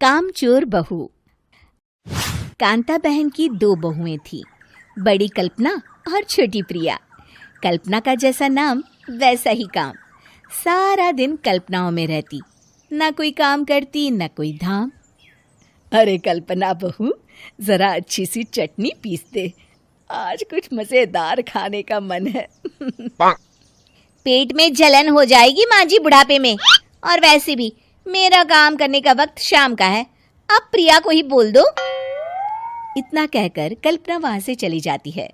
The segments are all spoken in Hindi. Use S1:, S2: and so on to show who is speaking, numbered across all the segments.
S1: कामचोर बहू। कांता बहन की 2 बहुएं थीं, बड़ी कल्पना और छोटी प्रिया। कल्पना का जैसा नाम वैसा ही काम। सारा दिन कल्पनाओं में रहती, ना कोई काम करती न कोई धाम। अरे कल्पना बहू, जरा अच्छी सी चटनी पीस दे, आज कुछ मजेदार खाने का मन है।
S2: पेट में जलन हो जाएगी माँ जी बुढ़ापे में, और वैसे भी मेरा काम करने का वक्त शाम का है, अब प्रिया को ही बोल दो।
S1: इतना कहकर कल्पना वहां से चली जाती है।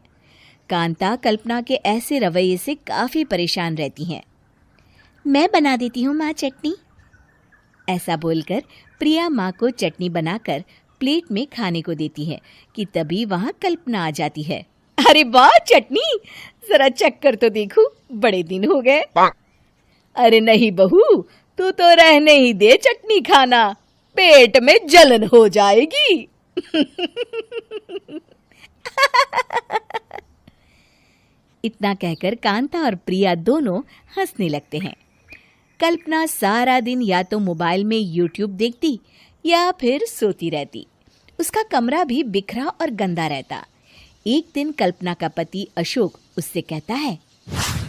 S1: कांता कल्पना के ऐसे रवैये से काफी परेशान रहती हैं। मैं बना देती हूँ माँ चटनी, ऐसा बोलकर प्रिया माँ को चटनी बनाकर प्लेट में खाने को देती है कि तभी वहां कल्पना आ जाती है। अरे वाह चटनी, जरा चक्कर तो देखूं, बड़े दिन हो गए। अरे नहीं बहू, तू तो रहने ही दे चटनी खाना, पेट में जलन हो जाएगी। इतना कहकर कांता और प्रिया दोनों हंसने लगते हैं। कल्पना सारा दिन या तो मोबाइल में यूट्यूब देखती या फिर सोती रहती। उसका कमरा भी बिखरा और गंदा रहता। एक दिन कल्पना का पति अशोक उससे कहता है,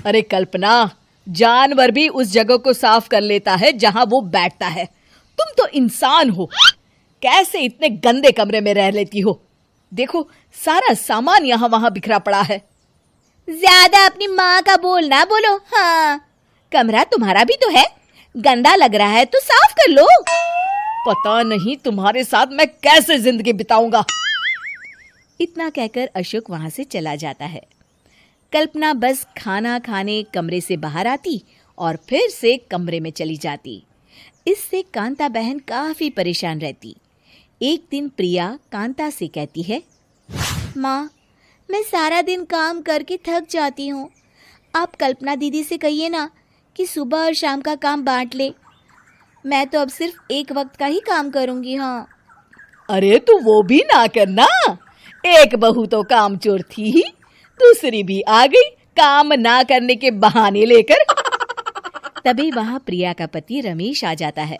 S1: अरे कल्पना, जानवर भी उस जगह को साफ कर लेता है जहां वो बैठता है, तुम तो इंसान हो, कैसे इतने गंदे कमरे में रह लेती हो? देखो सारा सामान यहाँ वहां बिखरा पड़ा है।
S2: ज्यादा अपनी माँ का बोल ना बोलो। हाँ, कमरा तुम्हारा भी तो है, गंदा लग रहा है तो साफ कर लो।
S1: पता नहीं तुम्हारे साथ मैं कैसे जिंदगी बिताऊंगा। इतना कहकर अशोक वहां से चला जाता है। कल्पना बस खाना खाने कमरे से बाहर आती और फिर से कमरे में चली जाती। इससे कांता बहन काफी परेशान रहती। एक दिन प्रिया कांता से कहती है,
S2: माँ, मैं सारा दिन काम करके थक जाती हूँ, आप कल्पना दीदी से कहिए ना कि सुबह और शाम का काम बांट ले, मैं तो अब सिर्फ एक वक्त का ही काम करूँगी। हाँ।
S1: अरे तू वो भी ना करना, एक बहू तो कामचोर थी ही, दूसरी भी आ गई काम ना करने के बहाने लेकर। तभी वहां प्रिया का पति रमेश आ जाता है।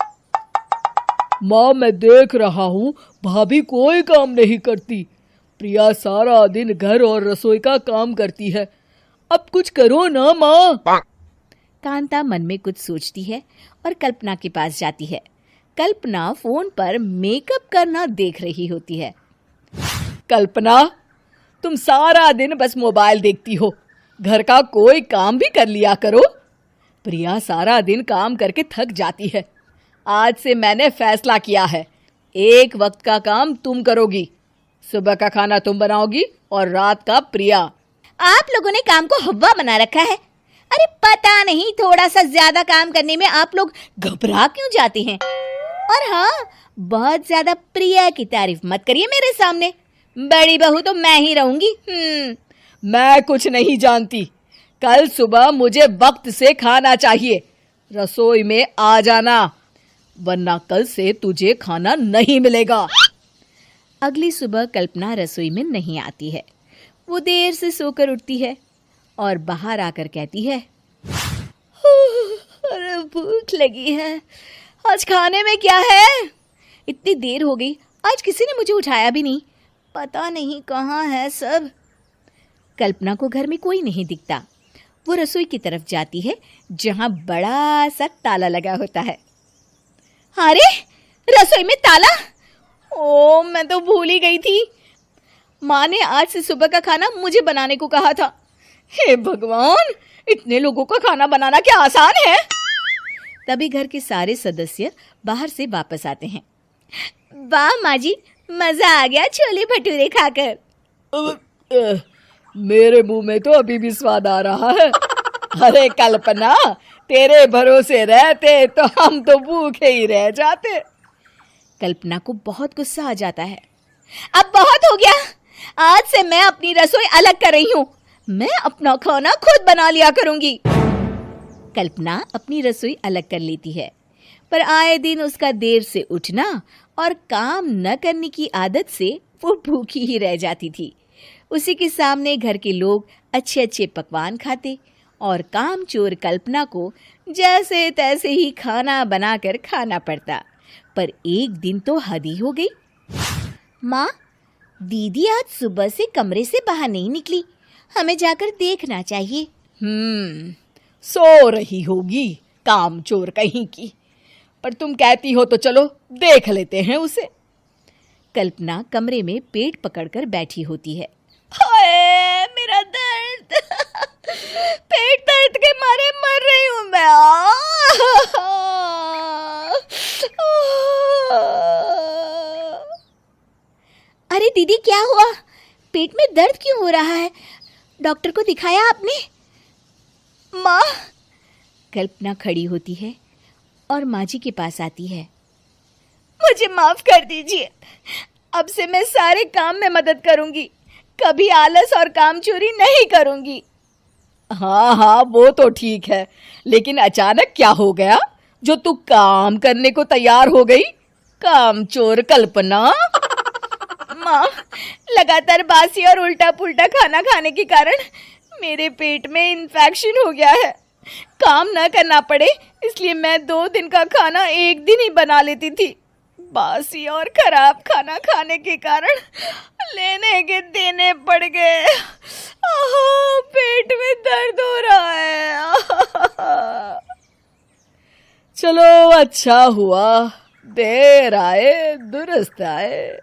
S1: माँ, मैं देख रहा हूँ भाभी कोई काम नहीं करती, प्रिया सारा दिन घर और रसोई का काम करती है, अब कुछ करो ना माँ। कांता मन में कुछ सोचती है और कल्पना के पास जाती है। कल्पना फोन पर मेकअप करना देख रही होती है। कल्पना, तुम सारा दिन बस मोबाइल देखती हो, घर का कोई काम भी कर लिया करो। प्रिया सारा दिन काम करके थक जाती है, आज से मैंने फैसला किया है, एक वक्त का काम तुम करोगी, सुबह का खाना तुम बनाओगी और रात का प्रिया।
S2: आप लोगों ने काम को हव्वा बना रखा है। अरे पता नहीं थोड़ा सा ज्यादा काम करने में आप लोग घबरा क्यों जाते हैं। और हाँ, बहुत ज्यादा प्रिया की तारीफ मत करिए मेरे सामने, बड़ी बहू तो मैं ही रहूंगी।
S1: मैं कुछ नहीं जानती, कल सुबह मुझे वक्त से खाना चाहिए, रसोई में आ जाना, वरना कल से तुझे खाना नहीं मिलेगा। अगली सुबह कल्पना रसोई में नहीं आती है। वो देर से सोकर उठती है और बाहर आकर कहती है, अरे भूख लगी है, आज खाने में क्या है? इतनी देर हो गई, आज किसी ने मुझे उठाया भी नहीं, पता नहीं कहाँ है सब। कल्पना को घर में कोई नहीं दिखता। वो रसोई की तरफ जाती है जहां बड़ा सा ताला लगा होता है।
S2: अरे रसोई में ताला? ओ, मैं तो भूल ही गई थी।
S1: माँ ने आज से सुबह का खाना मुझे बनाने को कहा था। हे भगवान, इतने लोगों का खाना बनाना क्या आसान है? तभी घर के सारे सदस्य बाहर से वापस आते हैं।
S2: वाह माँ जी, मजा आ गया छोले भटूरे खाकर।
S1: मेरे मुंह में तो अभी भी स्वाद आ रहा है। अरे कल्पना, तेरे भरोसे रहते तो हम तो भूखे ही रह जाते। कल्पना को बहुत गुस्सा आ जाता है।
S2: अब बहुत हो गया, आज से मैं अपनी रसोई अलग कर रही हूँ, मैं अपना खाना खुद बना लिया करूंगी।
S1: कल्पना अपनी रसोई अलग कर लेती है, पर आए दिन उसका देर से उठना और काम न करने की आदत से वो भूखी ही रह जाती थी। उसी के सामने घर के लोग अच्छे अच्छे पकवान खाते और कामचोर कल्पना को जैसे तैसे ही खाना बनाकर खाना पड़ता।
S2: पर एक दिन तो हद ही हो गई। माँ, दीदी आज सुबह से कमरे से बाहर नहीं निकली, हमें जाकर देखना चाहिए।
S1: सो रही होगी कामचोर कहीं की। पर तुम कहती हो तो चलो देख लेते हैं उसे।
S2: कल्पना कमरे में पेट पकड़कर बैठी होती है।
S1: हाय मेरा दर्द, पेट दर्द के मारे मर रही हूं मैं।
S2: अरे दीदी, क्या हुआ? पेट में दर्द क्यों हो रहा है? डॉक्टर को दिखाया आपने?
S1: माँ,
S2: कल्पना खड़ी होती है और माँ जी के पास आती है।
S1: मुझे माफ कर दीजिए, अब से मैं सारे काम में मदद करूंगी, कभी आलस और काम चोरी नहीं करूंगी। हाँ, वो तो ठीक है, लेकिन अचानक क्या हो गया जो तू काम करने को तैयार हो गई? कामचोर कल्पना। माँ, लगातार बासी और उल्टा पुल्टा खाना खाने के कारण मेरे पेट में इन्फेक्शन हो गया है। काम न करना पड़े इसलिए मैं 2 दिन का खाना एक दिन ही बना लेती थी। बासी और खराब खाना खाने के कारण लेने के देने पड़ गए। पेट में दर्द हो रहा है। चलो अच्छा हुआ, देर आए दुरुस्त आए।